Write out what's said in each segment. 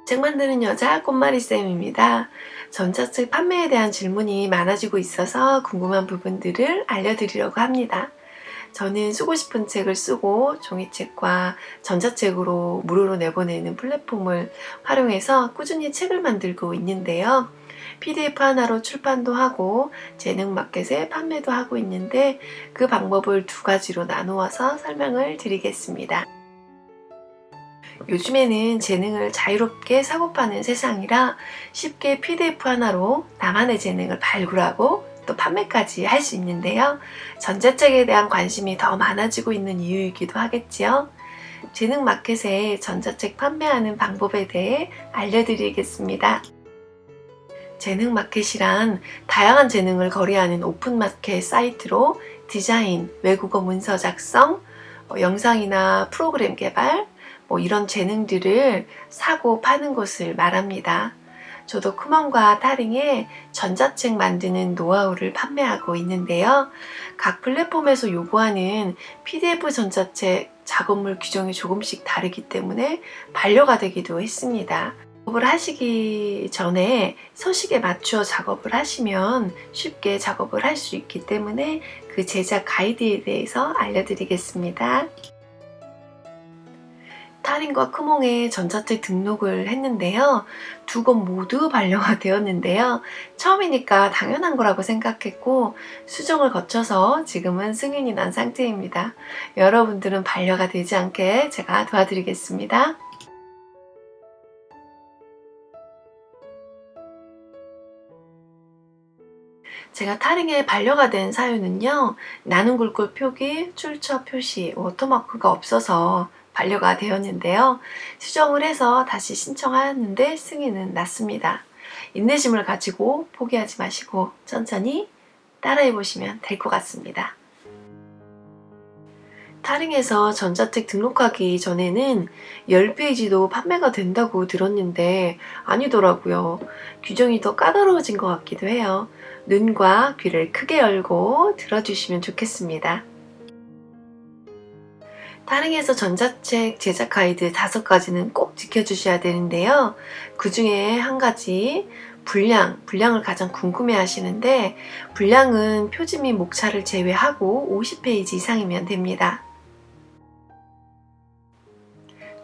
책 만드는 여자 꽃마리쌤입니다. 전자책 판매에 대한 질문이 많아지고 있어서 궁금한 부분들을 알려드리려고 합니다. 저는 쓰고 싶은 책을 쓰고 종이책과 전자책으로 무료로 내보내는 플랫폼을 활용해서 꾸준히 책을 만들고 있는데요. PDF 하나로 출판도 하고 재능마켓에 판매도 하고 있는데 그 방법을 두 가지로 나누어서 설명을 드리겠습니다. 요즘에는 재능을 자유롭게 사고 파는 세상이라 쉽게 PDF 하나로 나만의 재능을 발굴하고 또 판매까지 할 수 있는데요. 전자책에 대한 관심이 더 많아지고 있는 이유이기도 하겠지요. 재능 마켓에 전자책 판매하는 방법에 대해 알려드리겠습니다. 재능 마켓이란 다양한 재능을 거래하는 오픈 마켓 사이트로 디자인, 외국어 문서 작성, 영상이나 프로그램 개발, 이런 재능들을 사고 파는 곳을 말합니다. 저도 쿠먼과 타링에 전자책 만드는 노하우를 판매하고 있는데요. 각 플랫폼에서 요구하는 PDF 전자책 작업물 규정이 조금씩 다르기 때문에 반려가 되기도 했습니다. 작업을 하시기 전에 서식에 맞추어 작업을 하시면 쉽게 작업을 할 수 있기 때문에 그 제작 가이드에 대해서 알려드리겠습니다. 타린과 크몽에 전자책 등록을 했는데요. 두 권 모두 반려가 되었는데요. 처음이니까 당연한 거라고 생각했고 수정을 거쳐서 지금은 승인이 난 상태입니다. 여러분들은 반려가 되지 않게 제가 도와드리겠습니다. 제가 타링에 반려가 된 사유는요. 나는 굴골 표기, 출처 표시, 워터마크가 없어서 반려가 되었는데요. 수정을 해서 다시 신청하였는데 승인은 났습니다. 인내심을 가지고 포기하지 마시고 천천히 따라해 보시면 될 것 같습니다. 타링에서 전자책 등록하기 전에는 10페이지도 판매가 된다고 들었는데 아니더라고요. 규정이 더 까다로워진 것 같기도 해요. 눈과 귀를 크게 열고 들어주시면 좋겠습니다. 타링에서 전자책 제작 가이드 5가지는 꼭 지켜주셔야 되는데요. 그 중에 한 가지 분량을 가장 궁금해 하시는데 분량은 표지 및 목차를 제외하고 50페이지 이상이면 됩니다.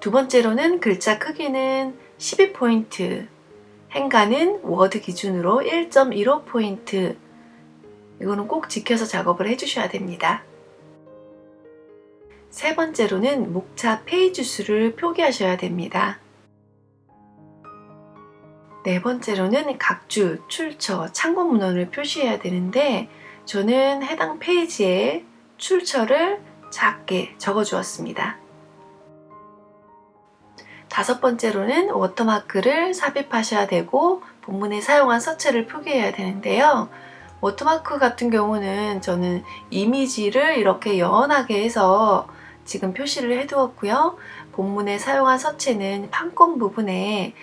두 번째로는 글자 크기는 12포인트, 행간은 워드 기준으로 1.15포인트, 이거는 꼭 지켜서 작업을 해주셔야 됩니다. 세 번째로는 목차 페이지 수를 표기하셔야 됩니다. 네 번째로는 각주, 출처, 참고 문헌을 표시해야 되는데 저는 해당 페이지에 출처를 작게 적어 주었습니다. 다섯 번째로는 워터마크를 삽입하셔야 되고 본문에 사용한 서체를 표기해야 되는데요. 워터마크 같은 경우는 저는 이미지를 이렇게 연하게 해서 지금 표시를 해두었고요. 본문에 사용한 서체는 판권 부분에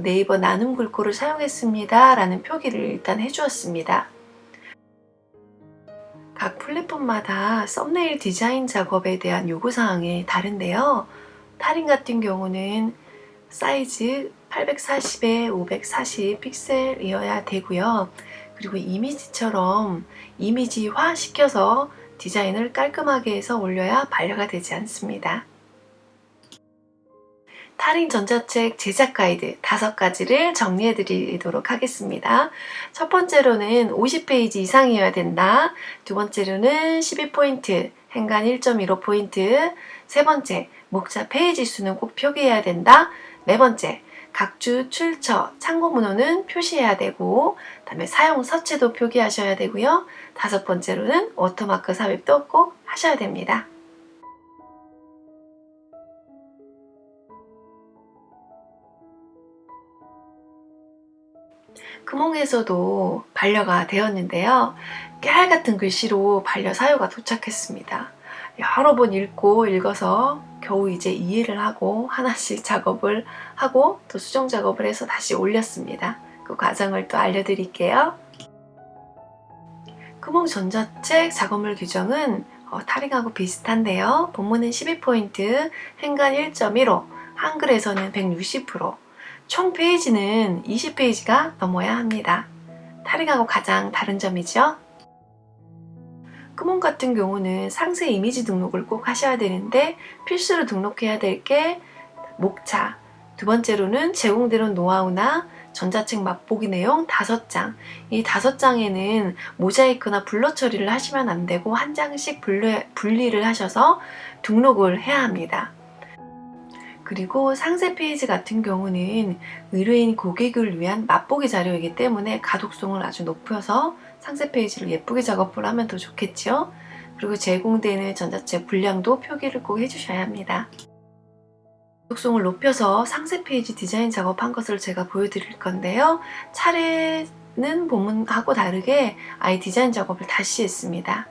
네이버 나눔 글꼴을 사용했습니다 라는 표기를 일단 해주었습니다. 각 플랫폼마다 썸네일 디자인 작업에 대한 요구사항이 다른데요. 타링 같은 경우는 사이즈 840에 540 픽셀이어야 되고요. 그리고 이미지처럼 이미지화 시켜서 디자인을 깔끔하게 해서 올려야 반려가 되지 않습니다. 타링 전자책 제작 가이드 5가지를 정리해 드리도록 하겠습니다. 첫 번째로는 50페이지 이상이어야 된다. 두 번째로는 12포인트, 행간 1.15포인트. 세 번째, 목차 페이지 수는 꼭 표기해야 된다. 네 번째, 각주, 출처, 참고 문헌은 표시해야 되고 다음에 사용 서체도 표기하셔야 되고요. 다섯 번째로는 워터마크 삽입도 꼭 하셔야 됩니다. 크몽에서도 반려가 되었는데요. 깨알 같은 글씨로 반려 사유가 도착했습니다. 여러 번 읽어서 겨우 이제 이해를 하고 하나씩 작업을 하고 또 수정 작업을 해서 다시 올렸습니다. 그 과정을 또 알려드릴게요. 크몽 전자책 작업물 규정은 타링하고 비슷한데요. 본문은 12포인트, 행간 1.15, 한글에서는 160%, 총 페이지는 20페이지가 넘어야 합니다. 타링하고 가장 다른 점이죠. 크몽 같은 경우는 상세 이미지 등록을 꼭 하셔야 되는데 필수로 등록해야 될 게 목차, 두 번째로는 제공되는 노하우나 전자책 맛보기 내용 5장. 이 5장에는 모자이크나 블러 처리를 하시면 안 되고 한 장씩 분리를 하셔서 등록을 해야 합니다. 그리고 상세 페이지 같은 경우는 의뢰인 고객을 위한 맛보기 자료이기 때문에 가독성을 아주 높여서 상세 페이지를 예쁘게 작업을 하면 더 좋겠죠. 그리고 제공되는 전자책 분량도 표기를 꼭 해주셔야 합니다. 가독성을 높여서 상세 페이지 디자인 작업한 것을 제가 보여드릴 건데요. 차례는 본문하고 다르게 아예 디자인 작업을 다시 했습니다.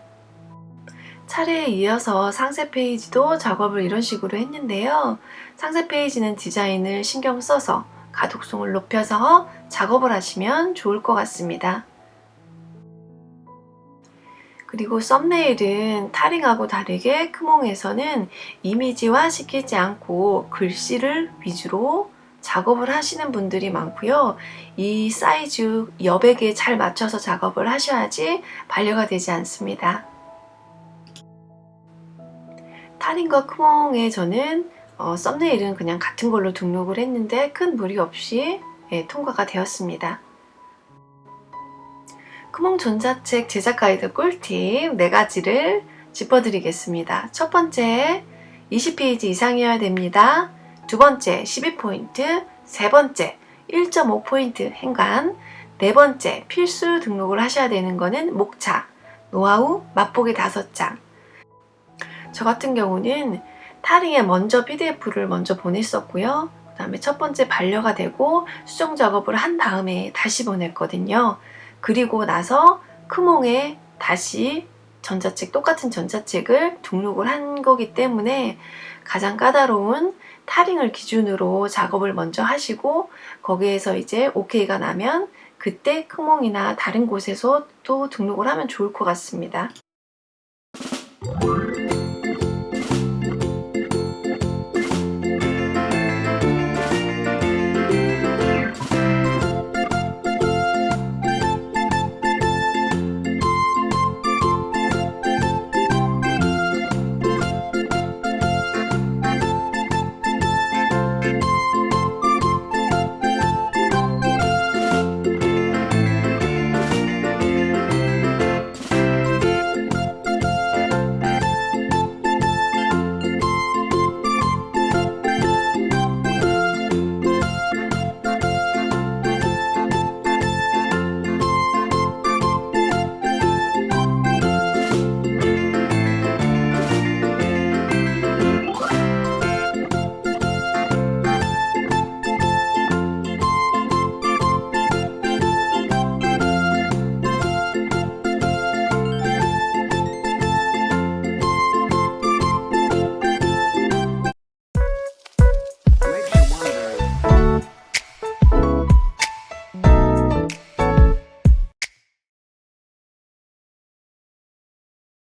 차례에 이어서 상세 페이지도 작업을 이런 식으로 했는데요. 상세 페이지는 디자인을 신경 써서 가독성을 높여서 작업을 하시면 좋을 것 같습니다. 그리고 썸네일은 타링하고 다르게 크몽에서는 이미지화 시키지 않고 글씨를 위주로 작업을 하시는 분들이 많고요. 이 사이즈 여백에 잘 맞춰서 작업을 하셔야지 반려가 되지 않습니다. 타링과 크몽에 저는 썸네일은 그냥 같은 걸로 등록을 했는데 큰 무리 없이 통과가 되었습니다. 크몽 전자책 제작 가이드 꿀팁 4가지를 짚어드리겠습니다. 첫 번째, 20페이지 이상이어야 됩니다. 두 번째, 12포인트. 세 번째, 1.5포인트 행간. 네 번째, 필수 등록을 하셔야 되는 거는 목차, 노하우, 맛보기 5장. 저 같은 경우는 타링에 먼저 PDF를 먼저 보냈었고요. 그 다음에 첫 번째 반려가 되고 수정 작업을 한 다음에 다시 보냈거든요. 그리고 나서 크몽에 다시 똑같은 전자책을 등록을 한 거기 때문에 가장 까다로운 타링을 기준으로 작업을 먼저 하시고 거기에서 이제 OK가 나면 그때 크몽이나 다른 곳에서 또 등록을 하면 좋을 것 같습니다.